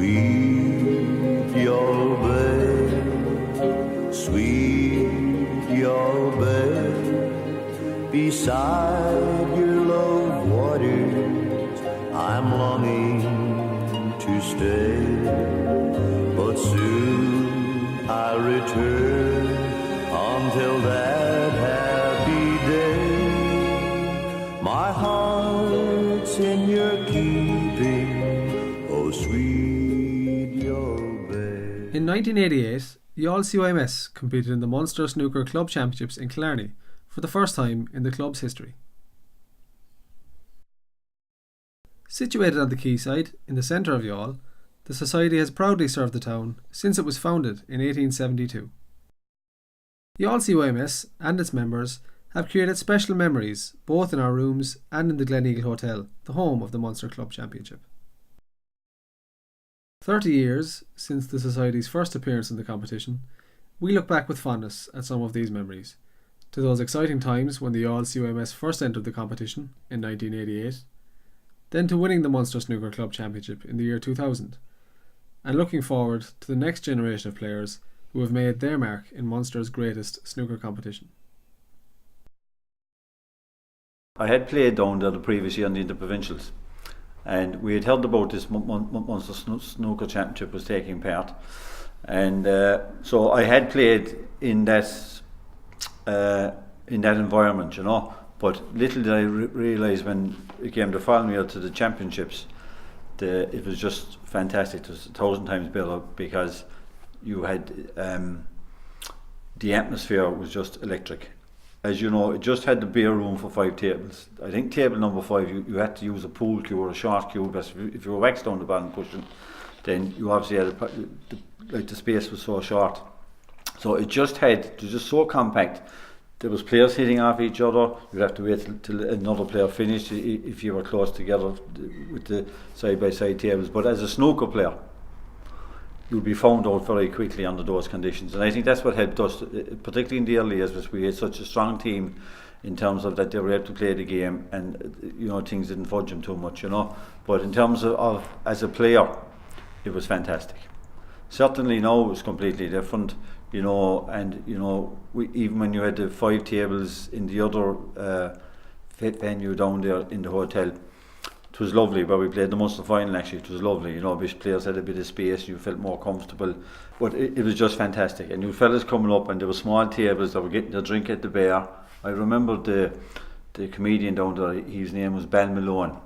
Sweet Youghal Bay, sweet Youghal Bay, beside your love waters I'm longing to stay, but soon I'll return until that happy day. My heart's in your keeping, oh sweet Youghal Bay. In 1988, Youghal C.Y.M.S. competed in the Munster Snooker Club Championships in Killarney for the first time in the club's history. Situated on the quayside, in the centre of Youghal, the society has proudly served the town since it was founded in 1872. Youghal C.Y.M.S. and its members have created special memories both in our rooms and in the Gleneagle Hotel, the home of the Munster Club Championship. 30 years since the Society's first appearance in the competition, we look back with fondness at some of these memories, to those exciting times when the Youghal C.Y.M.S. first entered the competition in 1988, then to winning the Munster Snooker Club Championship in the year 2000, and looking forward to the next generation of players who have made their mark in Munster's greatest snooker competition. I had played down there the previous year in the Interprovincials, and we had heard about this Munster Snooker Championship was taking part, and so I had played in that environment, you know. But little did I realise when it came the following year to the championships, it was just fantastic. It was 1,000 times better because you had the atmosphere was just electric. As you know, it just had the bare room for 5 tables. I think table number 5, you had to use a pool cue or a short cue. But if you were waxed down the bottom pushing, then you obviously had the space was so short. So it was just so compact. There was players hitting off each other. You'd have to wait till another player finished if you were close together with the side-by-side tables. But as a snooker player, you'd be found out very quickly under those conditions. And I think that's what helped us, particularly in the early years, was we had such a strong team in terms of that they were able to play the game, and you know, things didn't fudge them too much, you know. But in terms of as a player, it was fantastic. Certainly now it was completely different, you know, and you know, even when you had the 5 tables in the other venue down there in the hotel, it was lovely. Where we played the Munster final, actually, it was lovely, you know, because players had a bit of space, you felt more comfortable, but it was just fantastic. And you fellas coming up, and there were small tables that were getting their drink at the bar. I remember the comedian down there, his name was Ben Malone.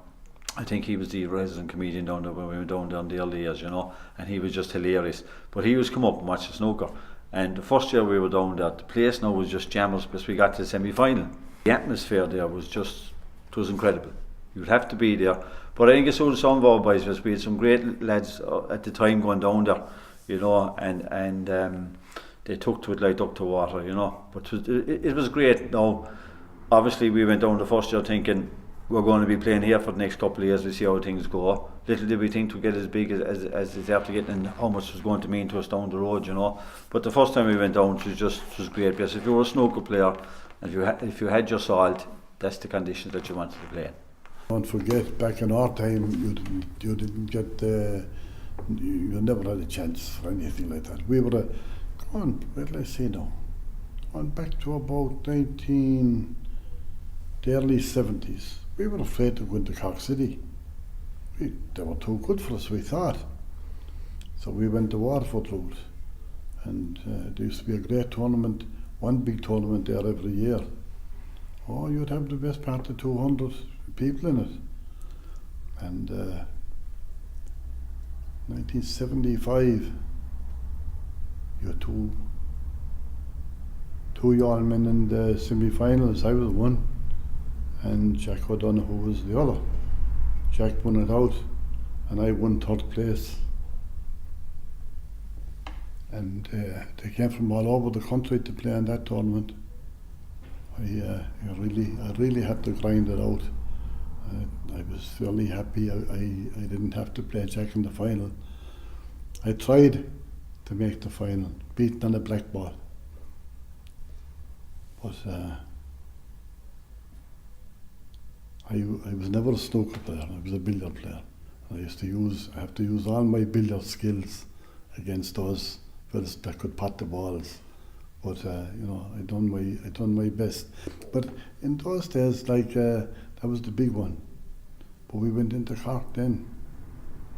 I think he was the resident comedian down there when we were down there in the early years, you know, and he was just hilarious. But he was come up and watch the snooker, and the first year we were down there, the place now was just jammers because we got to the semi-final. The atmosphere there was just, it was incredible. You'd have to be there. But I think it's all some of our boys, because we had some great lads at the time going down there, you know, and they took to it like duck to water, you know. But it was great. Now, obviously we went down the first year thinking we're going to be playing here for the next couple of years, we'll see how things go. Little did we think to get as big as it's after getting, and how much it was going to mean to us down the road, you know. But the first time we went down, it was great, because if you were a snooker player, and if you had your salt, that's the conditions that you wanted to play in. Don't forget, back in our time, you didn't get you never had a chance for anything like that. We were where did I say now? On back to about the early 70s. We were afraid to go into Cork City. They were too good for us, we thought. So we went the Waterford route, and there used to be a great tournament, one big tournament there every year. Oh, you'd have the best part of 200 people in it. And 1975, you had two Youghal men in the semi-finals. I was one, and Jack O'Donoghue was the other. Jack won it out, and I won 3rd place. And they came from all over the country to play in that tournament. I really had to grind it out. I was fairly happy I didn't have to play Jack in the final. I tried to make the final, beaten on a black ball. But I was never a snooker player, I was a billiard player. I have to use all my billiard skills against those fellas that could pot the balls. But I done my best. But in those days, that was the big one. But we went into Cork then,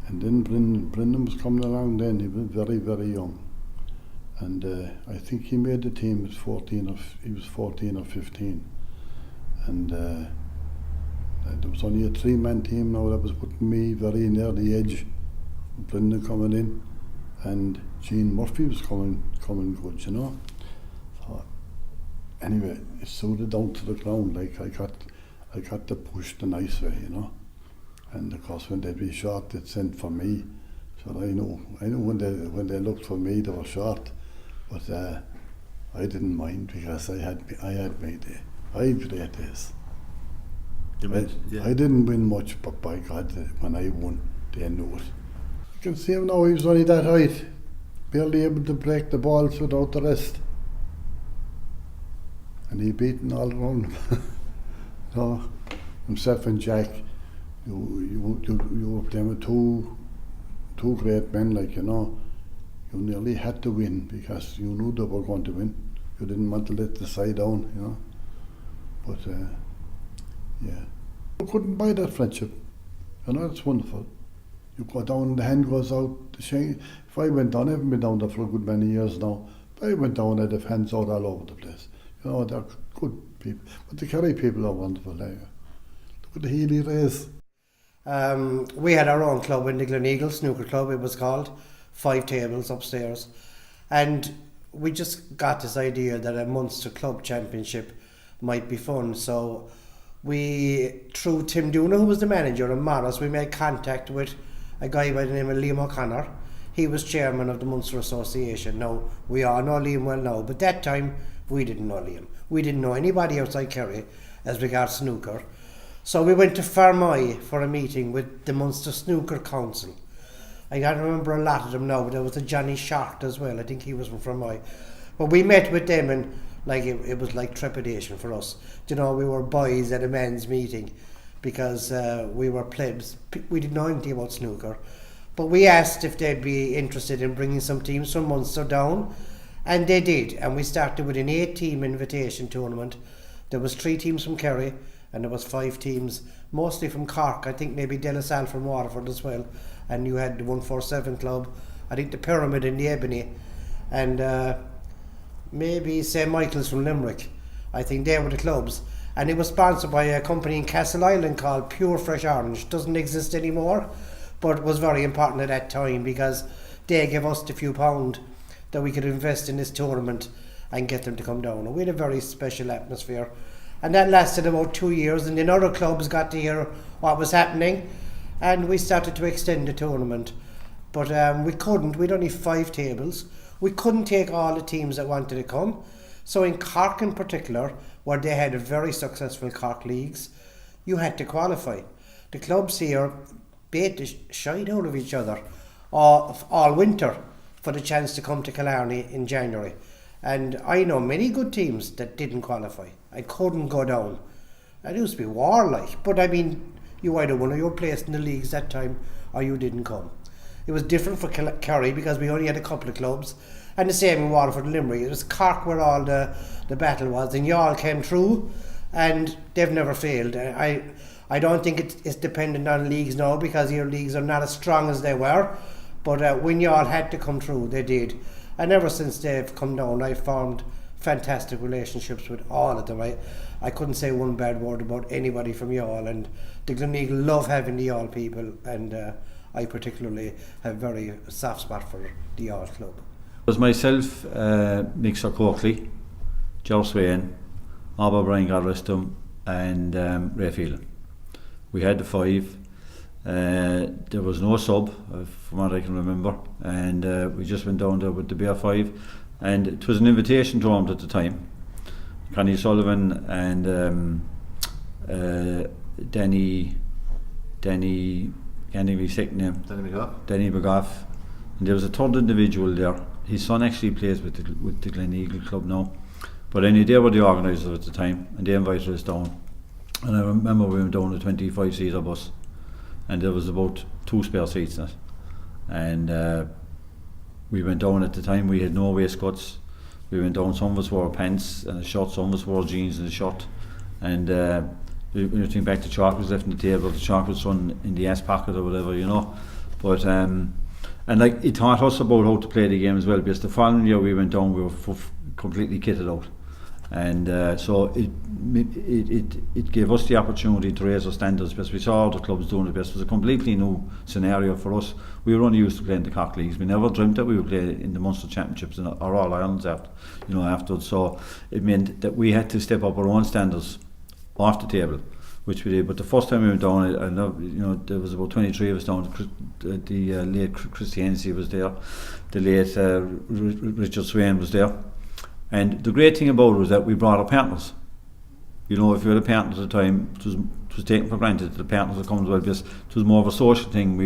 and then Brendan was coming along then. He was very, very young, and I think he made the team at 14 or 15, and there was only a 3-man team now. That was putting me very near the edge. Brendan coming in, and Gene Murphy was coming good, So anyway, it suited down to the ground. I got the push the nice way, And of course, when they'd be short, they'd send for me. So I know when they looked for me, they were short. But I didn't mind because I had my day. I had great days. I didn't win much, but by God, when I won, they knew it. You can see him now, he was only that height, barely able to break the balls without the rest. And he beaten all around him. Himself and Jack, you were them with two great men, you nearly had to win because you knew they were going to win. You didn't want to let the side down, But you couldn't buy that friendship. It's wonderful. You go down, the hand goes out. If I went down, I haven't been down there for a good many years now. If I went down, I'd have hands out all over the place. They're good people. But the Kerry people are wonderful. Look at the Healy race. We had our own club in the Youghal Snooker Club, it was called. 5 tables upstairs. And we just got this idea that a Munster Club Championship might be fun. So we, through Tim Dooner, who was the manager in Morris, we made contact with a guy by the name of Liam O'Connor. He was chairman of the Munster Association. Now, we all know Liam well now, but that time we didn't know Liam. We didn't know anybody outside Kerry as regards snooker. So we went to Fermoy for a meeting with the Munster Snooker Council. I can't remember a lot of them now, but there was a Johnny Short as well. I think he was from Fermoy. But we met with them and it was like trepidation for us. We were boys at a men's meeting because we were plebs. We didn't know anything about snooker. But we asked if they'd be interested in bringing some teams from Munster down. And they did. And we started with an 8-team invitation tournament. There was 3 teams from Kerry and there was 5 teams, mostly from Cork. I think maybe De La Salle from Waterford as well. And you had the 147 club, I think the Pyramid in the Ebony, and maybe St. Michael's from Limerick. I think they were the clubs. And it was sponsored by a company in Castle Island called Pure Fresh Orange. Doesn't exist anymore, but was very important at that time because they gave us the few pound that we could invest in this tournament and get them to come down. And we had a very special atmosphere. And that lasted about 2 years, and then other clubs got to hear what was happening, and we started to extend the tournament. But we couldn't. We'd only 5 tables. We couldn't take all the teams that wanted to come. So in Cork in particular, where they had a very successful Cork leagues, you had to qualify. The clubs here beat the shite out of each other all winter for the chance to come to Killarney in January. And I know many good teams that didn't qualify. I couldn't go down. It used to be warlike. But I mean, you either won or you were placed in the leagues that time or you didn't come. It was different for Kerry because we only had a couple of clubs. And the same in Waterford and Limerick. It was Cork where all the battle was. And Youghal came through and they've never failed. I don't think it's dependent on leagues now because your leagues are not as strong as they were. But when Youghal had to come through, they did. And ever since they've come down, I've formed fantastic relationships with all of them. I couldn't say one bad word about anybody from Youghal, and the Gleneagle love having the Youghal people, and I particularly have very soft spot for the Youghal club. It was myself, Mixer Coakley, Joe Swain, Abba Brian, God rest him, and Ray Phelan. We had the 5. There was no sub, from what I can remember, and we just went down there with the BR5, and it was an invitation tournament at the time. Connie O'Sullivan and Danny, can't think of his second name. Danny McGough. And there was a third individual there. His son actually plays with the Gleneagle club now. But anyway, they were the organisers at the time, and they invited us down. And I remember we went down a 25-seater bus. and there was about 2 spare seats in it. And we went down at the time, we had no waistcoats. We went down, some of us wore pants and a shirt, some of us wore jeans and a shirt. And when you think back, the chalk was left on the table, the chalk was thrown in the ass pocket or whatever, you know. But and like, it taught us about how to play the game as well, because the following year we went down, we were completely kitted out. And so it gave us the opportunity to raise our standards, because we saw other clubs doing it best. It was a completely new scenario for us. We were only used to playing the Cock Leagues. We never dreamt that we would play in the Munster Championships or All Irelands afterwards. So it meant that we had to step up our own standards off the table, which we did. But the first time we went down, I know, there was about 23 of us down. The late Christy Hennessy was there. The late Richard Swain was there. And the great thing about it was that we brought our partners. If you had a partner at the time, it was taken for granted that the partners would come as well, because it was more of a social thing.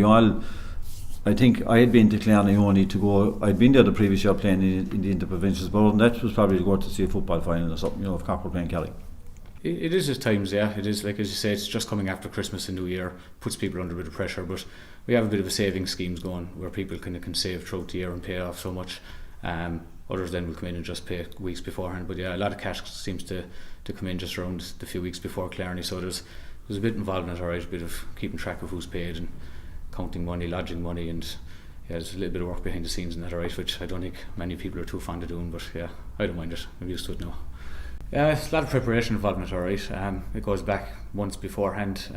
I think I had been to Killarney only to go. I'd been there the previous year playing in the interprovincials, but that was probably to go to see a football final or something, if Cork were playing Kelly. It is at times, yeah. It is, like as you say, it's just coming after Christmas and New Year, puts people under a bit of pressure, but we have a bit of a saving schemes going where people can save throughout the year and pay off so much. Others then will come in and just pay weeks beforehand. But yeah, a lot of cash seems to come in just around the few weeks before Killarney. So there's a bit involved in it, alright, a bit of keeping track of who's paid and counting money, lodging money, and yeah, there's a little bit of work behind the scenes in that, alright, which I don't think many people are too fond of doing, but yeah, I don't mind it. I'm used to it now. Yeah, it's a lot of preparation involved in it, alright. It goes back months beforehand.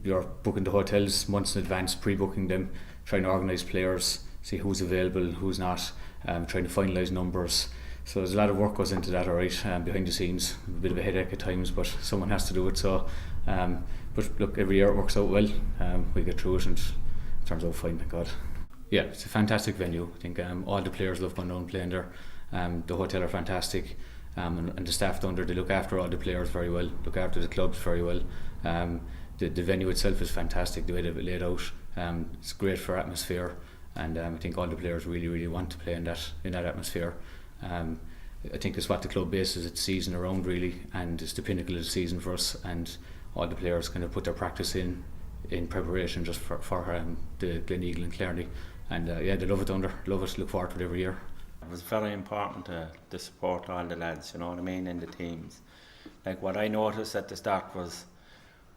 You're booking the hotels months in advance, pre-booking them, trying to organise players, see who's available, who's not, trying to finalise numbers. So there's a lot of work goes into that, alright, behind the scenes. A bit of a headache at times, but someone has to do it. So, but look, every year it works out well. We get through it and it turns out fine, thank God. Yeah, it's a fantastic venue. I think all the players love going down playing there. The hotel are fantastic. And the staff down there, they look after all the players very well, look after the clubs very well. The venue itself is fantastic, the way they've it laid out. It's great for atmosphere, and I think all the players really, really want to play in that atmosphere. I think it's what the club bases its season around, really, and it's the pinnacle of the season for us, and all the players kind of put their practice in preparation just for the Gleneagle and Killarney, and yeah, they love it down there, love it, look forward to it every year. It was very important to support all the lads, you know what I mean, in the teams. Like what I noticed at the start was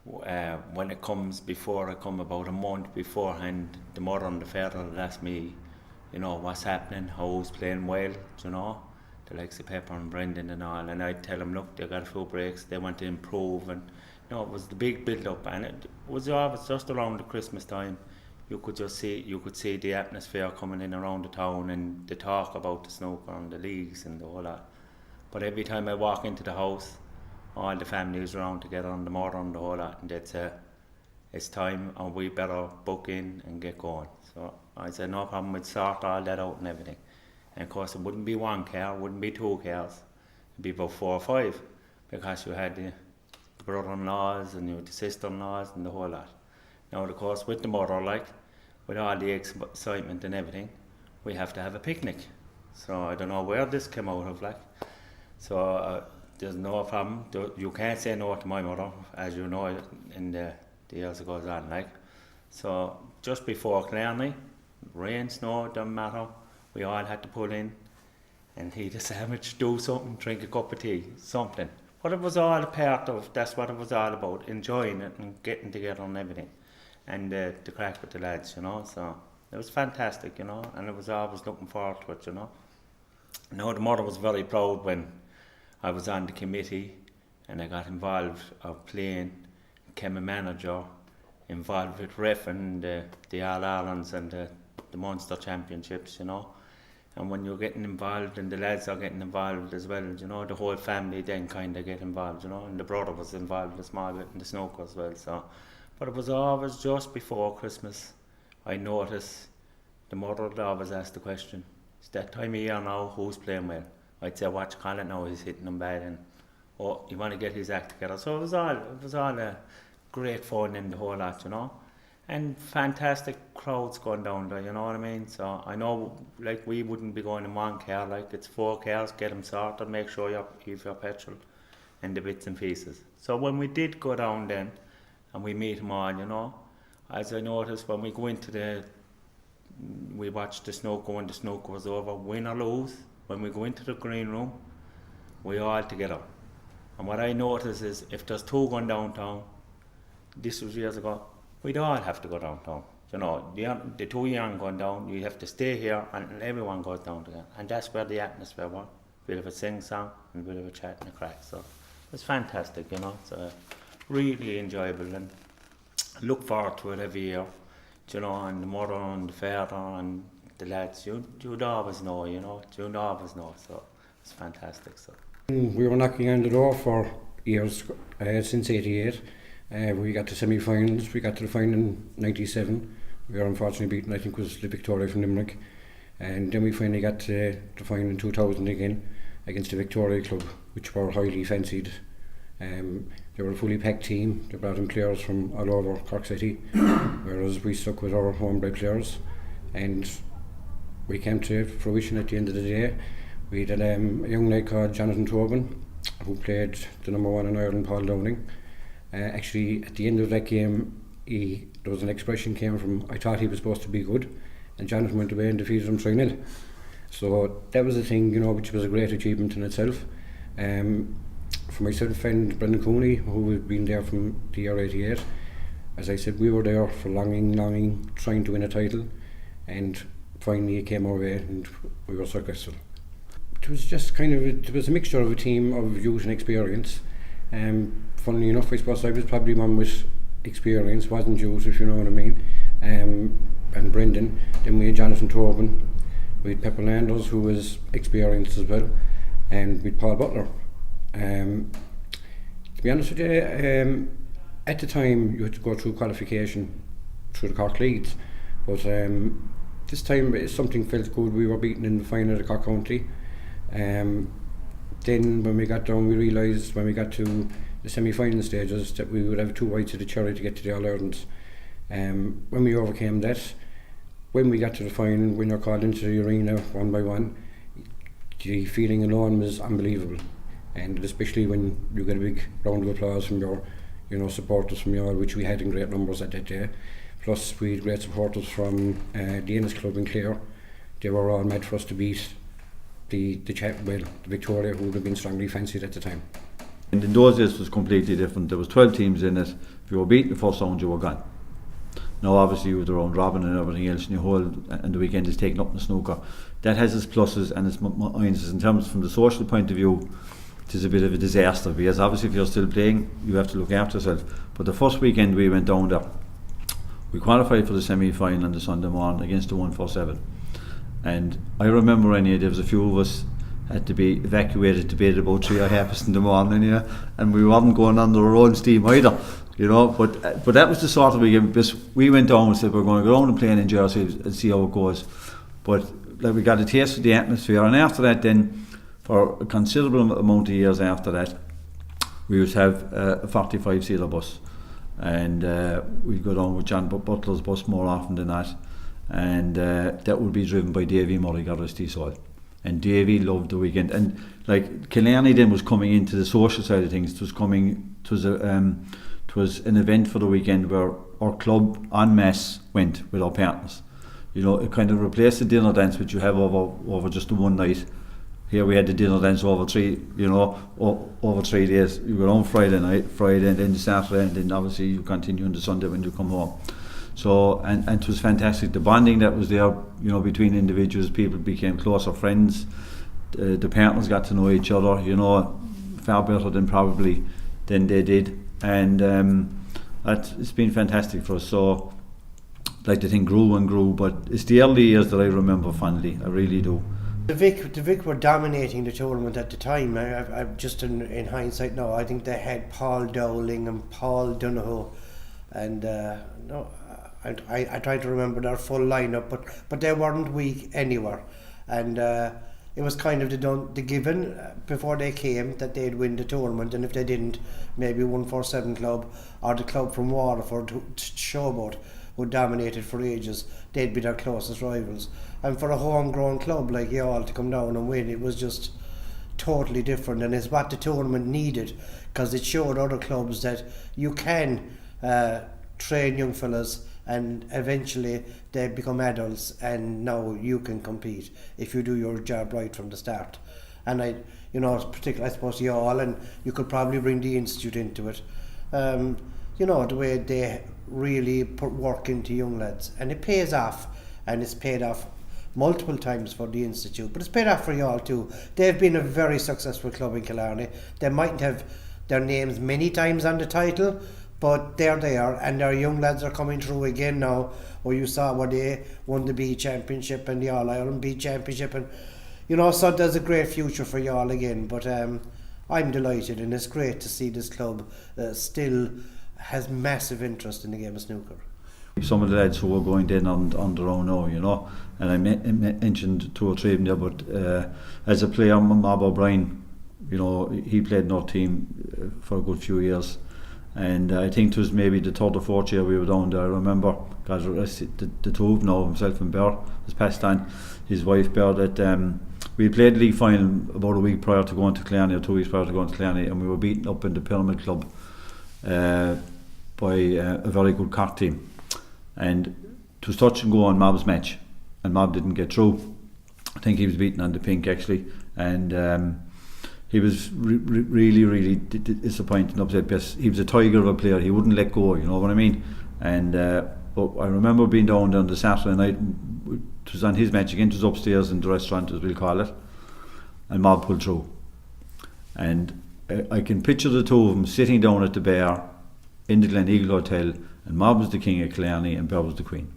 when it comes before, I come about a month beforehand, the mother and the father would ask me, you know, what's happening, how's playing well, you know, the likes of Pepper and Brendan and all, and I'd tell them, look, they got a few breaks, they want to improve, and you know, it was the big build up, and it was always just around the Christmas time. You could see the atmosphere coming in around the town and the talk about the snooker and the leagues and the whole lot. But every time I walk into the house, all the families around together and the mother and the whole lot, and they'd say, it's time and we better book in and get going. So I said, no problem, we'd sort all that out and everything. And of course it wouldn't be one car, it wouldn't be 2 cars, it'd be about 4 or 5, because you had the brother-in-laws and you had the sister-in-laws and the whole lot. Now, of course, with the mother, with all the excitement and everything, we have to have a picnic. So I don't know where this came out of, So there's no problem. You can't say no to my mother, as you know, in the years that goes on, So just before Killarney, rain, snow, doesn't matter. We all had to pull in and eat a sandwich, do something, drink a cup of tea, something. But it was all a part of, that's what it was all about, enjoying it and getting together and everything. And the crack with the lads, you know, so it was fantastic, you know, and it was always looking forward to it, you know. Now the mother was very proud when I was on the committee and I got involved of playing, became a manager, involved with ref and the All Irelands and the Munster Championships, you know. And when you're getting involved and the lads are getting involved as well, you know, the whole family then kind of get involved, you know, and the brother was involved a small bit in the snooker as well, so. But it was always just before Christmas, I noticed the mother would always ask the question, it's that time of year now, who's playing well? I'd say, watch Colin now, he's hitting them bad, and you want to get his act together. So it was all a great fun in the whole lot, you know. And fantastic crowds going down there, you know what I mean? So I know, we wouldn't be going in one car, it's 4 cars, get them sorted, make sure you have your petrol and the bits and pieces. So when we did go down then, and we meet them all, you know, as I noticed when we go into we watch the snooker when the snooker was over, win or lose, when we go into the green room, we all together. And what I notice is if there's two going downtown, this was years ago, we'd all have to go downtown. You know, the two young going down, you have to stay here and everyone goes down together. And that's where the atmosphere was. A bit of a sing-song and a bit of a chat and a crack. So it's fantastic, you know. It's really enjoyable and look forward to it every year. You know, and the mother and the father and the lads, you'd always know, you know. You'd always know, so it's fantastic. So we were knocking on the door for years, since '88. We got to semi-finals, we got to the final in '97. We were unfortunately beaten, I think it was the Victoria from Limerick. And then we finally got to the final in 2000 again against the Victoria club, which were highly fancied. They were a fully packed team. They brought in players from all over Cork City, whereas we stuck with our homebred players. And we came to fruition at the end of the day. We had a young lad called Jonathan Tobin, who played the number one in Ireland, Paul Downing. Actually, at the end of that game, there was an expression came from, I thought he was supposed to be good, and Jonathan went away and defeated him 3-0. So that was a thing, you know, which was a great achievement in itself. For myself and Brendan Cooney, who had been there from the year '88, as I said, we were there for longing, trying to win a title, and finally it came our way and we were successful. It was just it was a mixture of a team of youth and experience. Funnily enough, I suppose I was probably one with experience, wasn't youth, if you know what I mean. And Brendan. Then we had Jonathan Tobin, we had Pepper Landers, who was experienced as well, and we had Paul Butler. To be honest with you, at the time you had to go through qualification through the Cork Leagues, but this time something felt good. We were beaten in the final of the Cork County. Then when we got down, we realised when we got to the semi-final stages that we would have 2 bites of the cherry to get to the All-Irelands. When we overcame that, when we got to the final, when you're called into the arena one by one, the feeling alone was unbelievable. And especially when you get a big round of applause from your, you know, supporters from Youghal, which we had in great numbers at that day. Plus we had great supporters from the Ennis Club in Clare. They were all mad for us to beat the Victoria, who would have been strongly fancied at the time. And in those days it was completely different. There was 12 teams in it. If you were beaten the first round, you were gone. Now obviously you have the round robin and everything else, and you hold, and the weekend is taken up in the snooker. That has its pluses and its minuses. In terms from the social point of view, it is a bit of a disaster, because obviously if you're still playing, you have to look after yourself. But the first weekend we went down there, we qualified for the semi-final on the Sunday morning against the 147. And I remember there was a few of us had to be evacuated to bed about 3:30 in the morning, yeah, and we weren't going under our own steam either, you know. But that was the sort of weekend. We went down and said we're going to go down and play in Jersey and see how it goes. But like, we got a taste of the atmosphere, and after that, then for a considerable amount of years after that, we would have a 45-seater bus, and we'd go down with John Butler's bus more often than not, and that would be driven by Davy Murray, God rest his soul. And Davy loved the weekend, and like Killarney then was coming into the social side of things. It was an event for the weekend where our club en masse went with our partners. You know, it kind of replaced the dinner dance which you have over just the one night. Here we had the dinner dance over 3 days. You go on Friday and then Saturday, and then obviously you continue on the Sunday when you come home. So and it was fantastic. The bonding that was there, you know, between individuals, people became closer friends. The partners got to know each other, you know, far better than they did, and it's been fantastic for us. So, like, the thing grew and grew, but it's the early years that I remember fondly. I really do. The Vic were dominating the tournament at the time. I just in hindsight now, I think they had Paul Dowling and Paul Donoghue, and I try to remember their full lineup, but they weren't weak anywhere, and it was kind of the given before they came that they'd win the tournament, and if they didn't, maybe 147 Club or the club from Waterford, Showboat, who dominated for ages, they'd be their closest rivals. And for a homegrown club like Youghal to come down and win, it was just totally different, and it's what the tournament needed, because it showed other clubs that you can train young fellas and eventually they become adults, and now you can compete if you do your job right from the start. And particularly I suppose Youghal, and you could probably bring the institute into it. The way they really put work into young lads, and it pays off, and it's paid off multiple times for the institute, but it's paid off for Youghal too. They've been a very successful club in Killarney. They mightn't have their names many times on the title, but they're there, and their young lads are coming through again now. Or you saw where they won the B Championship and the All Ireland B Championship, and so there's a great future for Youghal again. But I'm delighted, and it's great to see this club still has massive interest in the game of snooker. Some of the lads who were going then on their own now, and I mentioned 2 or 3 of them there, but as a player, Mob O'Brien, he played in our team for a good few years, and I think it was maybe the 3rd or 4th year we were down there. I remember, because the 2 of them now, himself and Bear, was passed on, his wife Bear, that we played the league final about a week prior to going to Killarney, or 2 weeks prior to going to Killarney, and we were beaten up in the Pyramid Club by a very good Cork team. And it was touch and go on Mob's match, and Mob didn't get through. I think he was beaten on the pink actually, and he was really disappointed and upset, because he was a tiger of a player. He wouldn't let go, you know what I mean. And but I remember being down there on the Saturday night. It was on his match again. It was upstairs in the restaurant, as we'll call it, and Mob pulled through. And I can picture the 2 of them sitting down at the bar in the Glen Eagle Hotel, and Mob was the king of Killarney and Bear was the queen.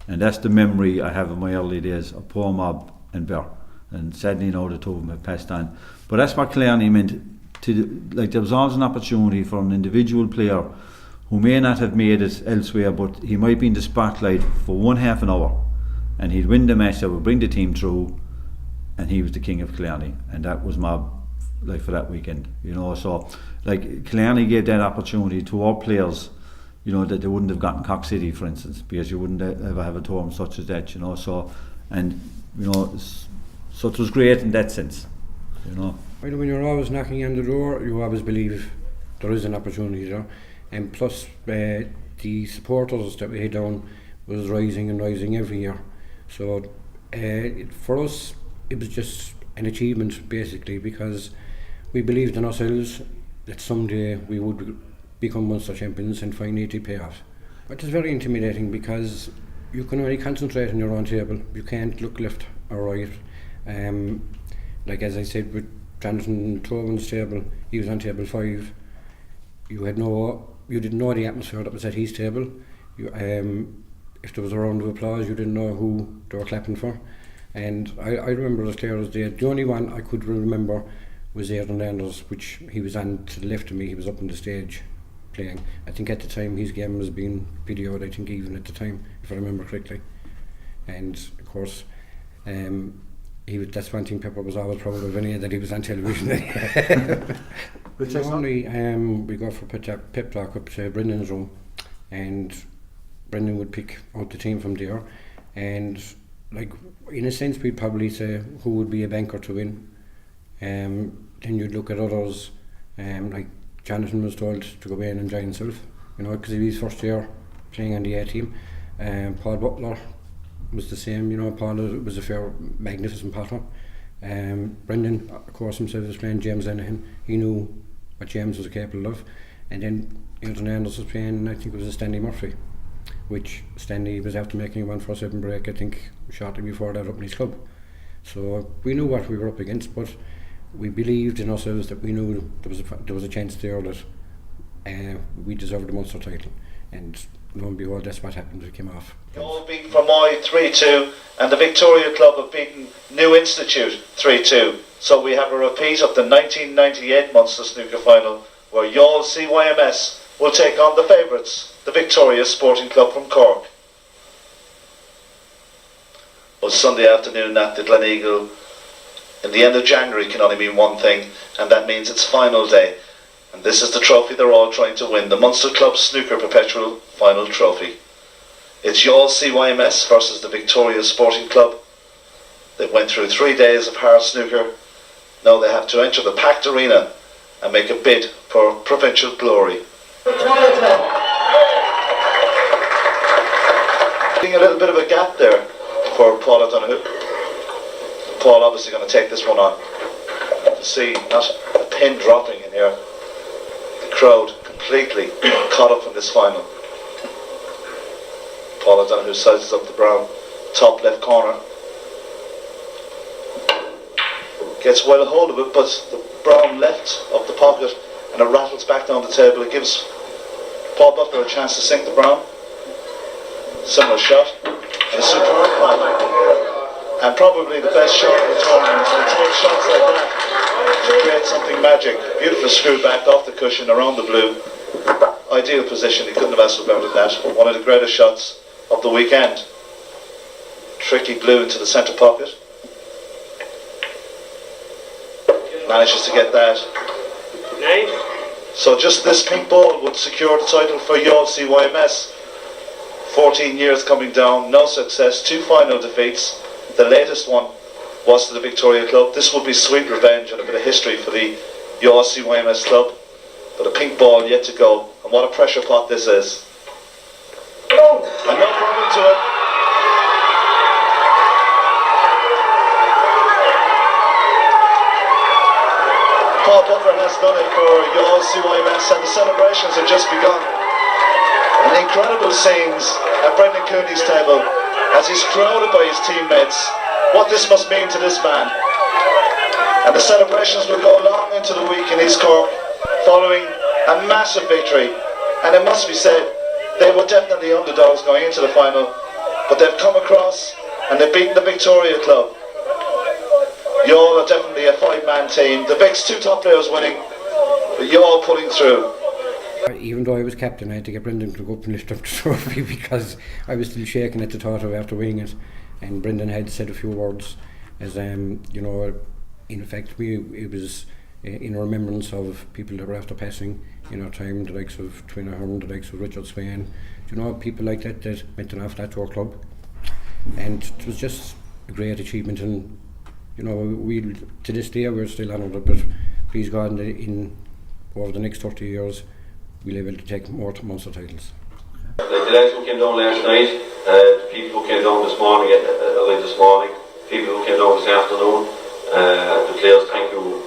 And that's the memory I have of my early days of poor Mob and Bear. And sadly now the 2 of them have passed on. But that's what Killarney meant. There was always an opportunity for an individual player who may not have made it elsewhere, but he might be in the spotlight for 1/2 an hour, and he'd win the match that would bring the team through, and he was the king of Killarney, and that was Mob, for that weekend. So Killarney gave that opportunity to our players, that they wouldn't have gotten Cork City, for instance, because you wouldn't ever have a tournament such as that. So it was great in that sense. Well, when you're always knocking on the door, you always believe there is an opportunity there, and plus the supporters that we had down was rising and rising every year. So for us, it was just an achievement basically, because we believed in ourselves that someday we would become Munster champions and finally it pay off. But it's very intimidating, because you can only concentrate on your own table. You can't look left or right. As I said, with Jonathan Tobin's table, he was on table 5. You didn't know the atmosphere that was at his table. If there was a round of applause, you didn't know who they were clapping for. And I remember as clear as day. The only one I could remember was Aidan Anders, which he was on to the left of me. He was up on the stage playing. I think at the time his game was being videoed, I think even at the time, if I remember correctly. And of course, that's one thing Pepper was always proud of, that he was on television. But normally we go for pep talk up to Brendan's room, and Brendan would pick out the team from there, and in a sense we'd probably say who would be a banker to win. Then you'd look at others, like Jonathan was told to go in and join himself, because he was his first year playing on the A team. Paul Butler was the same, Paul was a fair, magnificent potter. Brendan, of course, himself was playing James Lenihan. He knew what James was capable of. And then Aidan Anders was playing, I think it was a Stanley Murphy, which Stanley was after making a 1-4-7 break, I think, shortly before that up in his club. So we knew what we were up against, but we believed in ourselves that we knew there was a chance there that we deserved the Munster title. And lo and behold, that's what happened. It came off. All beaten Fermoy 3-2, and the Victoria Club have beaten New Institute 3-2. So we have a repeat of the 1998 Munster Snooker Final, where Youghal C.Y.M.S will take on the favourites, the Victoria Sporting Club from Cork. Well, Sunday afternoon at the Glen Eagle, in the end of January, can only mean one thing, and that means it's final day. And this is the trophy they're all trying to win, the Munster Club Snooker Perpetual Final Trophy. It's Youghal C.Y.M.S versus the Victoria Sporting Club. They went through 3 days of hard snooker. Now they have to enter the packed arena and make a bid for provincial glory. Being a little bit of a gap there for Paul O'Donoghue. Paul obviously going to take this one on. To see not a pin dropping in here. The crowd completely caught up in this final. Paul O'Donoghue sizes up the brown, top left corner. Gets well a hold of it, but the brown left of the pocket and it rattles back down the table. It gives Paul Butler a chance to sink the brown. Similar shot. And a superb pot. And probably the best shot of the tournament. And take shots like that to create something magic. Beautiful screw back off the cushion around the blue. Ideal position, he couldn't have asked for better than that. One of the greatest shots of the weekend. Tricky blue into the centre pocket. Manages to get that. So just this pink ball would secure the title for Youghal C.Y.M.S. 14 years coming down, no success, 2 final defeats. The latest one was to the Victoria Club. This would be sweet revenge and a bit of history for the Youghal C.Y.M.S. Club. But a pink ball yet to go. And what a pressure pot this is. And no problem to it. Paul Butler has done it for Youghal C.Y.M.S. and the celebrations have just begun. And incredible scenes at Brendan Cooney's table as he's crowded by his teammates. What this must mean to this man. And the celebrations will go long into the week in East Cork following a massive victory. And it must be said, they were definitely underdogs going into the final, but they've come across and they've beaten the Victoria Club. Youghal are definitely a 5-man team. The Vic's 2 top players winning, but Youghal pulling through. Even though I was captain, I had to get Brendan to go up and lift up the trophy because I was still shaking at the thought of after winning it. And Brendan had said a few words as, you know, in effect it was in remembrance of people that were after passing in our time, the likes of Twin Aherne, the likes of Richard Swain. You know, people like that meant an awful lot to our club. And it was just a great achievement, and you know, we to this day we're still honoured, but please God, in over the next 30 years we'll be able to take more Munster titles. The lads who came down last night, the people who came down this morning, people who came down this afternoon, the players, thank you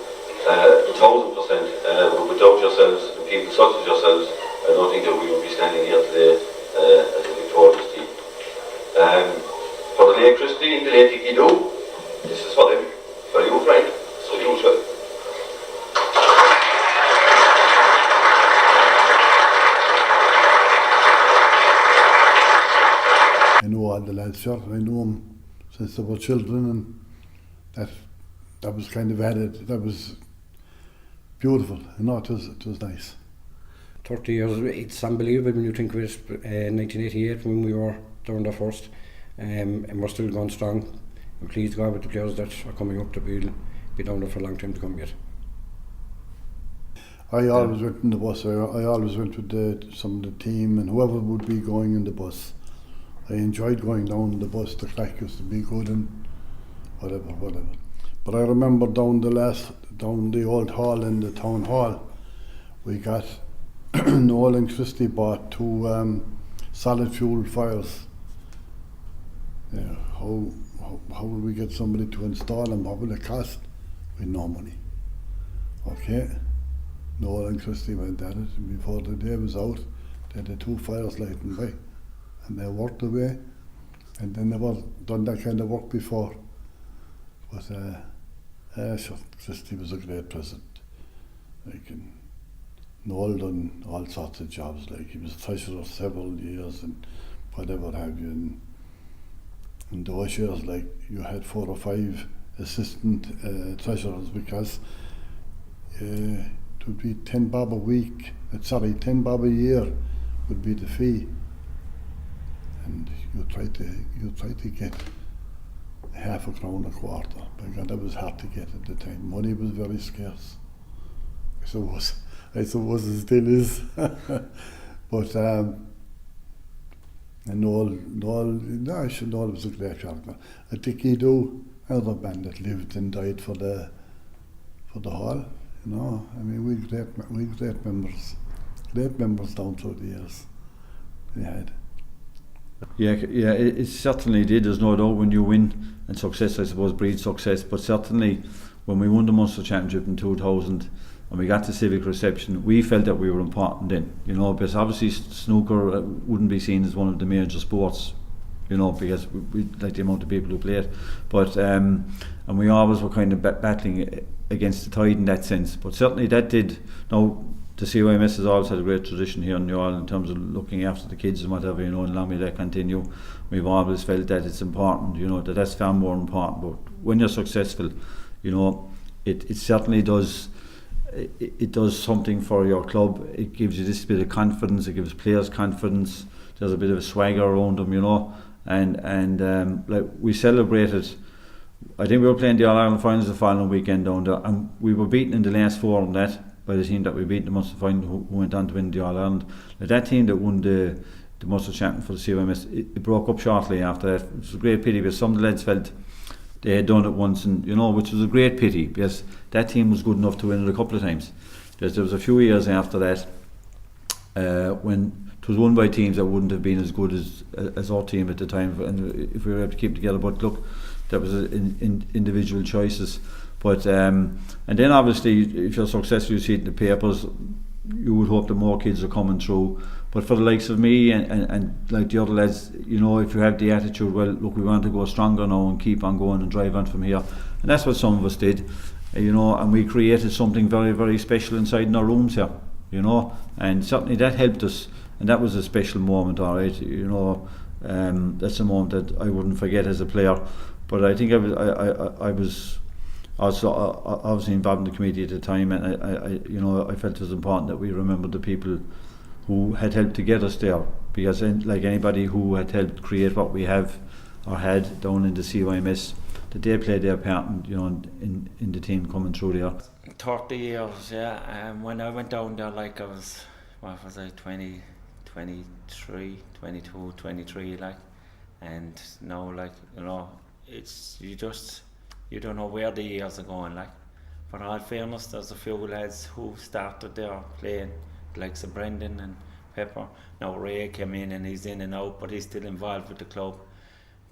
1000%. Without yourselves, and people such as yourselves, I don't think that we would be standing here today as a victorious team. For the electricity and the late do, this is for them, for you, Frank, so you as well. I know all the lads here. I know them since they were children, and that was kind of added. That was beautiful. You know, it was nice. 30 years, it's unbelievable when you think of it. 1988 when we were down the first, and we're still going strong. I'm pleased God with the players that are coming up that we'll be down there for a long time to come yet. I always went in the bus. I always went with some of the team and whoever would be going in the bus. I enjoyed going down the bus. The crack used to be good and whatever. But I remember down the old hall in the town hall, we got Noel and Christy bought 2 solid fuel fires. Yeah, how will we get somebody to install them? What will it cost? We had no money. Okay. Noel and Christy went at it before the day was out. They had the 2 fires lighting by, and they worked away, and they never done that kind of work before. But sure, Christy was a great present. Like, and Noel done all sorts of jobs. Like, he was treasurer several years and whatever have you. And in those years, like, you had 4 or 5 assistant treasurers because it would be 10 bob a week. 10 bob a year would be the fee, and you try to get half a crown a quarter. Because that was hard to get at the time. Money was very scarce. I suppose it still is. But and Noel was a great character. I think he do another man that lived and died for the hall. You know, I mean, we great members down through the years. We had. Yeah, it certainly did. There's no doubt when you win, and success, I suppose, breeds success. But certainly, when we won the Munster Championship in 2000 and we got the civic reception, we felt that we were important then. You know, because obviously snooker wouldn't be seen as one of the major sports. You know, because we like the amount of people who play it. But and we always were kind of battling against the tide in that sense. But certainly that did. Now, the C.Y.M.S has always had a great tradition here in New Ireland in terms of looking after the kids and whatever, you know, and allowing me to continue. We've always felt that it's important, you know, that's far more important. But when you're successful, you know, it certainly does. It does something for your club. It gives you this bit of confidence. It gives players confidence. There's a bit of a swagger around them, you know. And like we celebrated. I think we were playing the All Ireland finals the following weekend down there, and we were beaten in the last four on that by the team that we beat in the Munster final, who went on to win the All Ireland. Now, that team that won the Munster Champion for the C.Y.M.S, it broke up shortly after that. It was a great pity because some of the lads felt they had done it once, and you know, which was a great pity because that team was good enough to win it a couple of times. There was a few years after that when it was won by teams that wouldn't have been as good as our team at the time, and if we were able to keep together. But look, that was in individual choices. But and then obviously, if you're successful, you see it in the papers. You would hope that more kids are coming through. But for the likes of me and like the other lads, you know, if you have the attitude, well, look, we want to go stronger now and keep on going and drive on from here. And that's what some of us did, you know, and we created something very, very special inside in our rooms here, you know, and certainly that helped us. And that was a special moment, all right, you know. That's a moment that I wouldn't forget as a player. But I think I was also obviously involved in the committee at the time, and I felt it was important that we remember the people who had helped to get us there, because like anybody who had helped create what we have or had down in the C.Y.M.S, that they played their part, you know, in the team coming through there. 30 years, yeah. When I went down there, like I was, 20, 23, 22, 23, like, and now, like, you know, it's you don't know where the years are going, like. But in all fairness, there's a few lads who started there playing, like Sir Brendan and Pepper. Now Ray came in and he's in and out, but he's still involved with the club.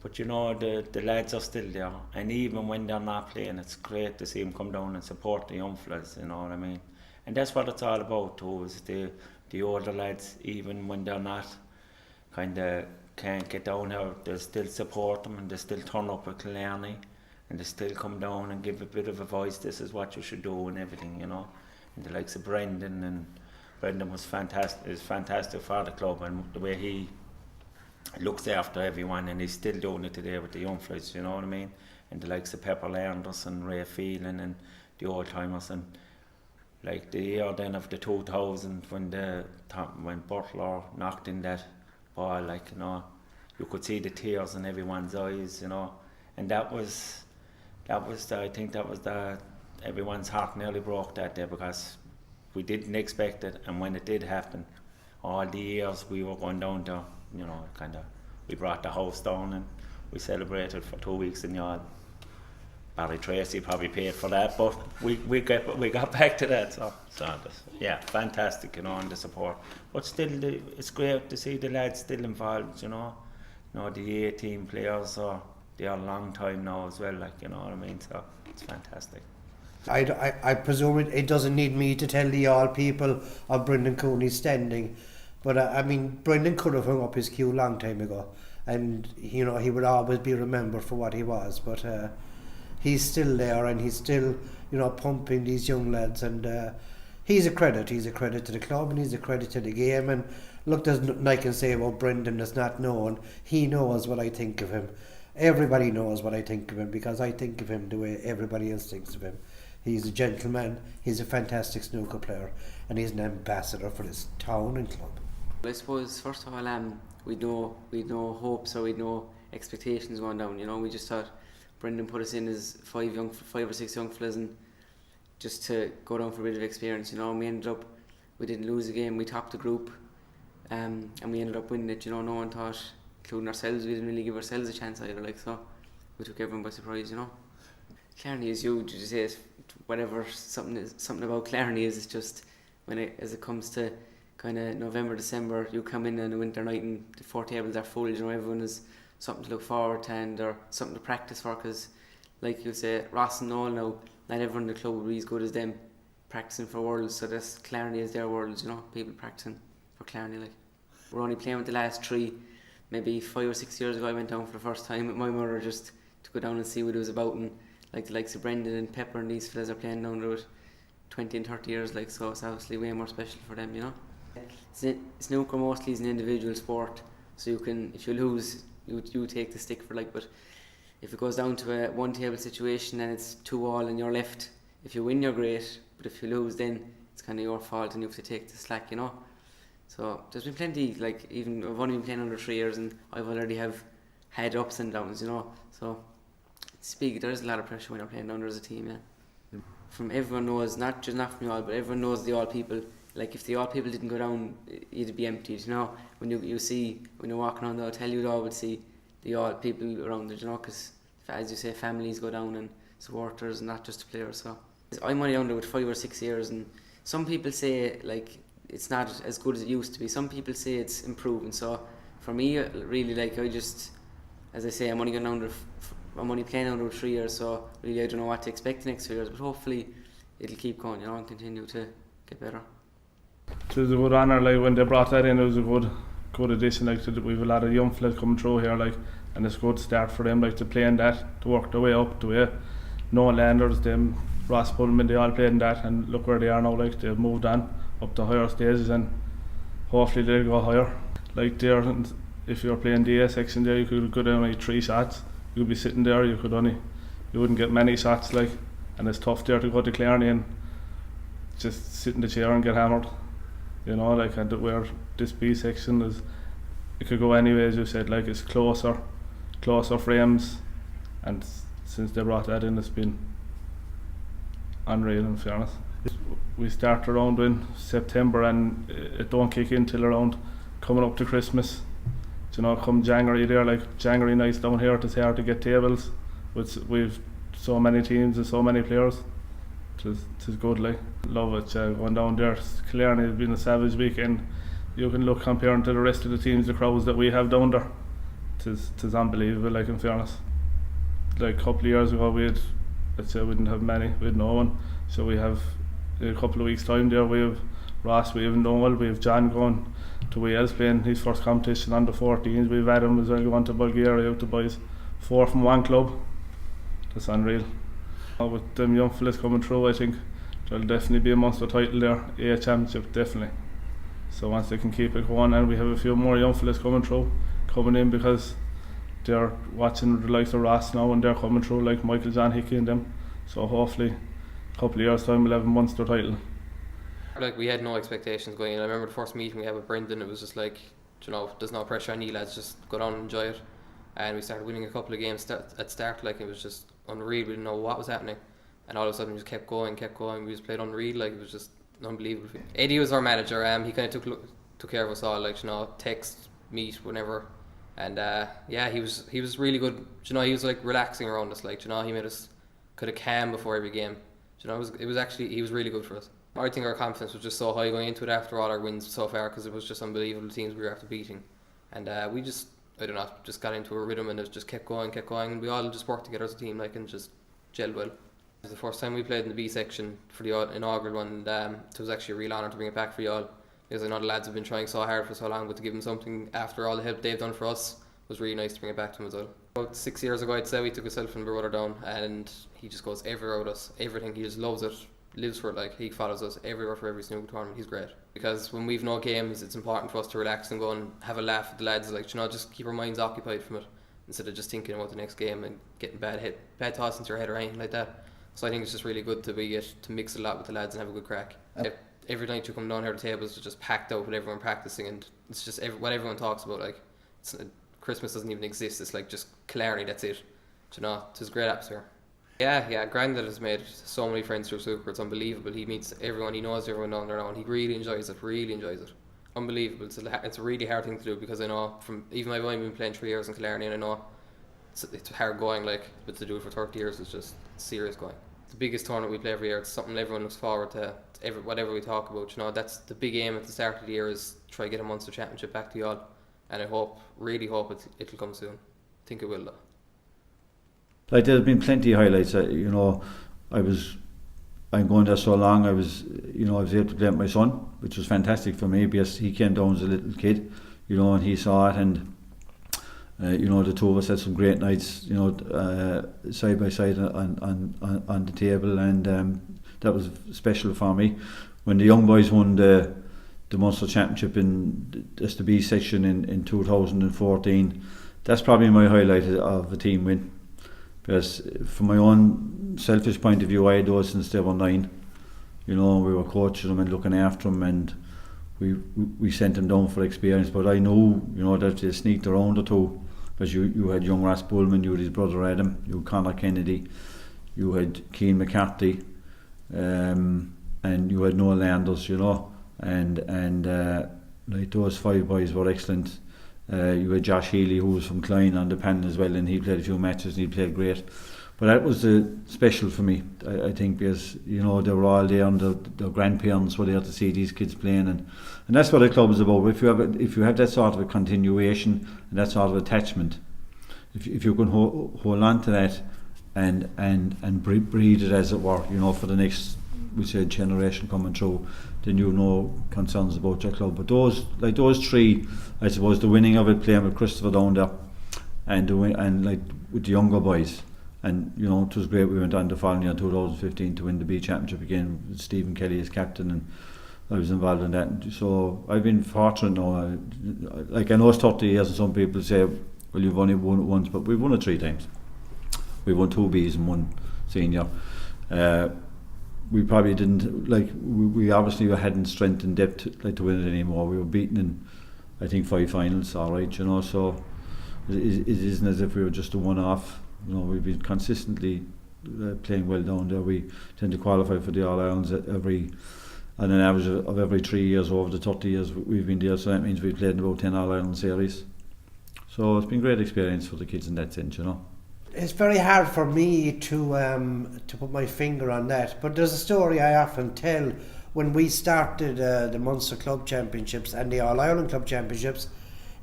But you know, the lads are still there, and even when they're not playing, it's great to see them come down and support the young fellas, you know what I mean? And that's what it's all about too, is the older lads, even when they're not kind of can't get down here, they still support them, and they still turn up at Killarney, and they still come down and give a bit of a voice. This is what you should do and everything, you know. And the likes of Brendan was fantastic. Is fantastic for the club, and the way he looks after everyone, and he's still doing it today with the young fellas, you know what I mean. And the likes of Pepper and Ray Phelan and the old timers, and like the year then of the 2000 when Butler knocked in that ball, like, you know, you could see the tears in everyone's eyes, you know, and I think that was everyone's heart nearly broke that day, because we didn't expect it, and when it did happen, all the years we were going down there, you know, we brought the house down and we celebrated for 2 weeks in Youghal. Barry Tracy probably paid for that, but we got back to that. So yeah, fantastic, you know, and the support. But still, it's great to see the lads still involved, you know. You know, the 18 players they are a long time now as well, like, you know what I mean. So it's fantastic. I presume it doesn't need me to tell the all people of Brendan Cooney's standing, but I mean, Brendan could have hung up his cue a long time ago, and you know, he would always be remembered for what he was, but he's still there, and he's still, you know, pumping these young lads, and he's a credit to the club, and he's a credit to the game. And look, there's nothing I can say about Brendan that's not known. He knows what I think of him. Everybody knows what I think of him, because I think of him the way everybody else thinks of him. He's a gentleman, he's a fantastic snooker player, and he's an ambassador for this town and club. I suppose, first of all, we'd no hopes or we'd no expectations going down, you know. We just thought Brendan put us in as 5 or 6 young fellas, and just to go down for a bit of experience, you know. We didn't lose a game, we topped the group, and we ended up winning it, you know. No one thought, including ourselves, we didn't really give ourselves a chance either, like, so we took everyone by surprise, you know. Killarney is huge, you say, whatever something about Killarney is, it's just, as it comes to kind of November, December, you come in on a winter night and the 4 tables are full, you know, everyone has something to look forward to and or something to practice for, because like you say, Ross and Noel now, not everyone in the club will be as good as them practicing for Worlds, so this Killarney is their Worlds, you know, people practicing for Killarney. Like, we're only playing with the last 3, maybe 5 or 6 years ago I went down for the first time with my mother just to go down and see what it was about, and like the likes of Brendan and Pepper and these fellas are playing down there with 20 and 30 years, like, so it's obviously way more special for them, you know. Snooker mostly is an individual sport, so you can, if you lose, you take the stick for, like, but if it goes down to a 1 table situation and it's 2 all and you're left, if you win you're great, but if you lose then it's kind of your fault and you have to take the slack, you know. So there's been plenty, like, even I've only been playing under 3 years and I've already have had ups and downs, you know, so it's big. There is a lot of pressure when you're playing under as a team, yeah. From everyone knows, not from the all, but everyone knows the all people. Like, if the all people didn't go down, it'd be emptied, you know. When you see, when you're walking around the hotel, you'd always see the all people around it, you know, because as you say, families go down and supporters, not just the players. So I'm only under with 5 or 6 years, and some people say, like, it's not as good as it used to be. Some people say it's improving. So for me, really, like, I just, as I say, I'm only playing under 3 years, so really I don't know what to expect the next 2 years, but hopefully it'll keep going, you know, and continue to get better. It was a good honour, like, when they brought that in. It was a good addition, like, we've a lot of young fellas coming through here, like, and it's a good start for them, like, to play in that, to work their way up, to way. No Landers, them, Ross Bulman, they all played in that, and look where they are now, like, they've moved on up to higher stages, and hopefully they'll go higher. Like, there, if you're playing the A section there, you could go down like 3 shots, you'd be sitting there, you wouldn't get many shots, like, and it's tough there to go to Killarney and just sit in the chair and get hammered, you know, like, and where this B section is, it could go anyway, as you said, like, it's closer frames, and since they brought that in, it's been unreal, in fairness. We start around in September and it don't kick in till around coming up to Christmas. You know, come January there, like January nights down here, it's hard to get tables. We've so many teams and so many players. It's good, like, love it. Going down there, Killarney has been a savage weekend. You can look comparing to the rest of the teams, the crowds that we have down there. It's unbelievable, like, in fairness. Like, a couple of years ago we didn't have many, we had no one. So we have, in a couple of weeks time there, we have Ross, we have Noel, we have John going to Wales playing his first competition under 14s. We have Adam as well going to Bulgaria out to boys, 4 from 1 club. That's unreal. With them young fellas coming through, I think there'll definitely be a Munster title there, A championship definitely. So once they can keep it going, and we have a few more young fellas coming in because they're watching the likes of Ross now and they're coming through, like Michael John Hickey and them. So hopefully a couple of years time we'll have a Munster title. Like, we had no expectations going in. I remember the first meeting we had with Brendan, it was just like, you know, there's no pressure on you lads, just go down and enjoy it. And we started winning a couple of games at start, like, it was just unreal. We didn't know what was happening, and all of a sudden we just kept going. We just played unreal, like, it was just unbelievable. Eddie was our manager. He kind of took care of us all, like, you know, text, meet, whenever. And yeah, he was really good. You know, he was like relaxing around us, like, you know, he made us kind of calm before every game. You know, it was actually, he was really good for us. I think our confidence was just so high going into it after all our wins so far, because it was just unbelievable teams we were after beating, and we just, I don't know, just got into a rhythm and it just kept going, and we all just worked together as a team, like, and just gelled well. It was the first time we played in the B section for the inaugural one, and it was actually a real honour to bring it back for y'all, because I know the lads have been trying so hard for so long, but to give them something after all the help they've done for us was really nice to bring it back to them as well. About 6 years ago, I'd say, we took myself and my brother down, and he just goes everywhere with us, everything, he just loves it, lives for it, like, he follows us everywhere for every snooker tournament. He's great, because when we've no games, it's important for us to relax and go and have a laugh with the lads, like, you know, just keep our minds occupied from it instead of just thinking about the next game and getting bad thoughts into your head or anything like that. So I think it's just really good to mix a lot with the lads and have a good crack. Every night you come down here, the tables are just packed out with everyone practicing, and it's just what everyone talks about, like, Christmas doesn't even exist, it's like just Killarney, that's it. You know, it's a great atmosphere. Yeah, Grandad has made so many friends through snooker, it's unbelievable. He meets everyone, he knows everyone down there now, and he really enjoys it. Unbelievable. It's a really hard thing to do, because I know even I've only been playing 3 years in Killarney, and I know it's hard going, like, but to do it for 30 years is just serious going. the biggest tournament we play every year. It's something everyone looks forward to. Whatever we talk about, that's the big aim at the start of the year, is try to get a Munster Championship back to Youghal, and I really hope it'll come soon. I think it will though. Like, there's been plenty of highlights. I'm going there so long. I was able to play with my son, which was fantastic for me because he came down as a little kid, and he saw it, and the two of us had some great nights, side by side on the table, and that was special for me. When the young boys won the Munster Championship in the B section in 2014, that's probably my highlight of a team win. Because from my own selfish point of view, I had those since they were 9. We were coaching them and looking after them, and we sent them down for experience. But I knew, that they sneaked around the two. Because you had young Ross Bulman, you had his brother Adam, you had Conor Kennedy, you had Cian McCarthy, and you had Noel Landers, and like those 5 boys were excellent. You had Josh Healy, who was from Killarney, on the panel as well, and he played a few matches and he played great. But that was special for me, I think, because they were all there, and their grandparents were there to see these kids playing, and that's what a club is about. If you have that sort of a continuation and that sort of attachment, if you can hold on to that and breed it, as it were, for the next, we said, generation coming through, then concerns about your club. But those 3, I suppose, the winning of it, playing with Christopher down there, and like with the younger boys, and it was great. We went on the following year, 2015, to win the B Championship again with Steven Kelly as captain, and I was involved in that. So I've been fortunate now. I know it's 30 years, and some people say, well, you've only won it once, but we've won it 3 times. We won 2 Bs and 1 senior. We probably didn't, we obviously hadn't strength and depth to win it anymore. We were beaten in, I think, 5 finals, alright, so it isn't as if we were just a one-off. We've been consistently playing well down there. We tend to qualify for the All-Irelands on an average of every 3 years over the 30 years we've been there, so that means we've played in about 10 All-Ireland series. So it's been a great experience for the kids in that sense, It's very hard for me to put my finger on that, but there's a story I often tell. When we started the Munster Club Championships and the All-Ireland Club Championships,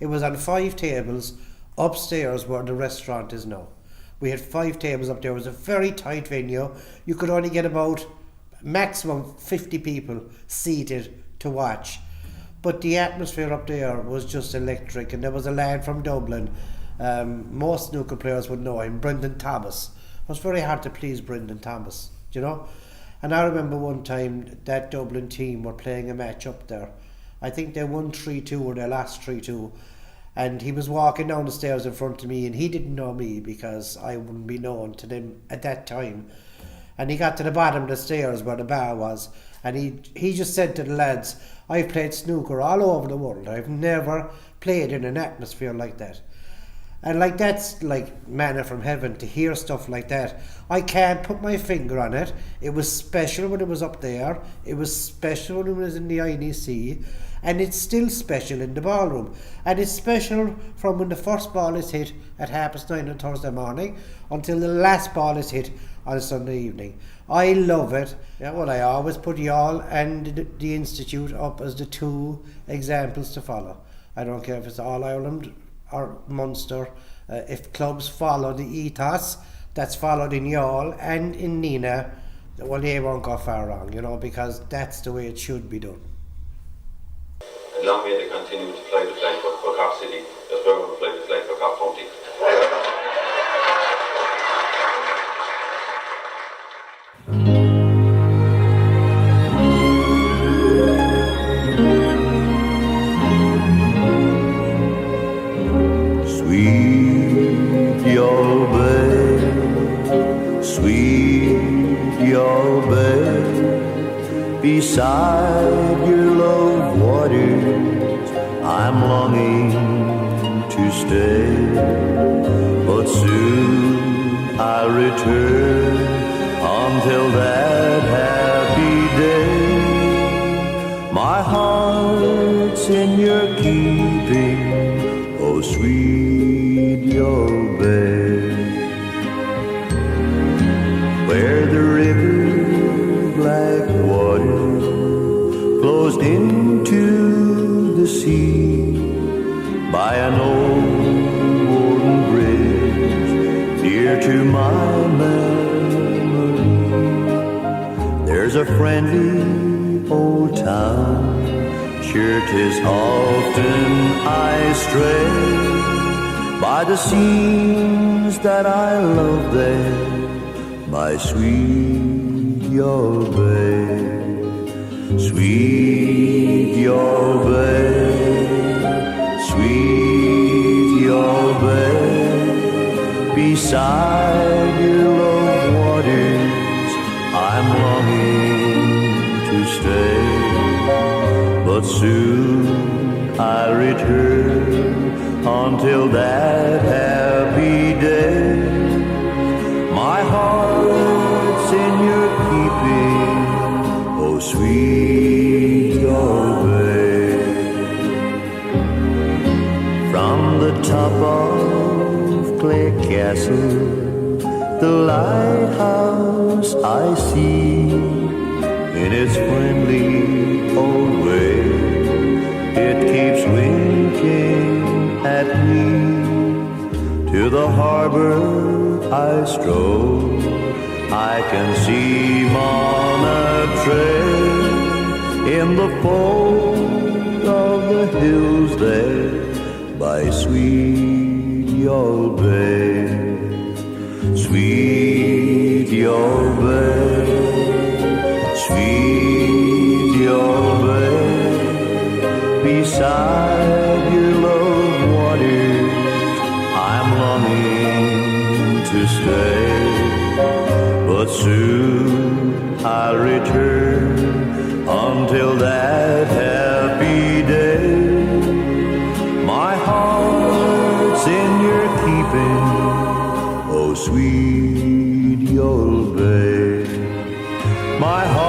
it was on 5 tables upstairs where the restaurant is now. We had 5 tables up there. It was a very tight venue. You could only get about maximum 50 people seated to watch. But the atmosphere up there was just electric, and there was a lad from Dublin. Most snooker players would know him, Brendan Cooney. It was very hard to please Brendan Cooney, And I remember one time that Dublin team were playing a match up there. I think they won 3-2 or they lost 3-2. And he was walking down the stairs in front of me, and he didn't know me because I wouldn't be known to them at that time. And he got to the bottom of the stairs where the bar was, and he just said to the lads, I've played snooker all over the world. I've never played in an atmosphere like that. And that's like manna from heaven to hear stuff like that. I can't put my finger on it. It was special when it was up there. It was special when it was in the INEC. And it's still special in the ballroom. And it's special from when the first ball is hit at 9:30 on Thursday morning until the last ball is hit on Sunday evening. I love it. I always put Youghal and the Institute up as the 2 examples to follow. I don't care if it's All Ireland or Munster. If clubs follow the ethos that's followed in Youghal and in Nina, well, they won't go far wrong, because that's the way it should be done. And long may they continue to fly the flag for Cork City, as we're going to fly the flag for Cork County. Sweet Youghal Bay, sweet Youghal Bay, beside your love waters, I'm longing to stay, but soon I'll return until that happy day. My heart's in your keeping, oh sweet Youghal Bay, where the river sea by an old wooden bridge dear to my memory. There's a friendly old town, sure 'tis often I stray by the scenes that I love there, my sweet Youghal Bay, sweet Youghal Bay, sweet Youghal Bay. Beside your love waters, I'm longing to stay, but soon I'll return until that happy day. My heart's in your keeping, oh sweet Youghal Bay. From the top of Clay Castle, the lighthouse I see in its friendly old way. It keeps winking at me. To the harbor I stroll, I can see Monterey in the fold of the hills there by sweet Youghal Bay, sweet Youghal Bay, sweet Youghal Bay. Beside your love waters, I'm longing to stay, but soon I'll return until that happy day. My heart's in your keeping, oh sweet Youghal Bay. My heart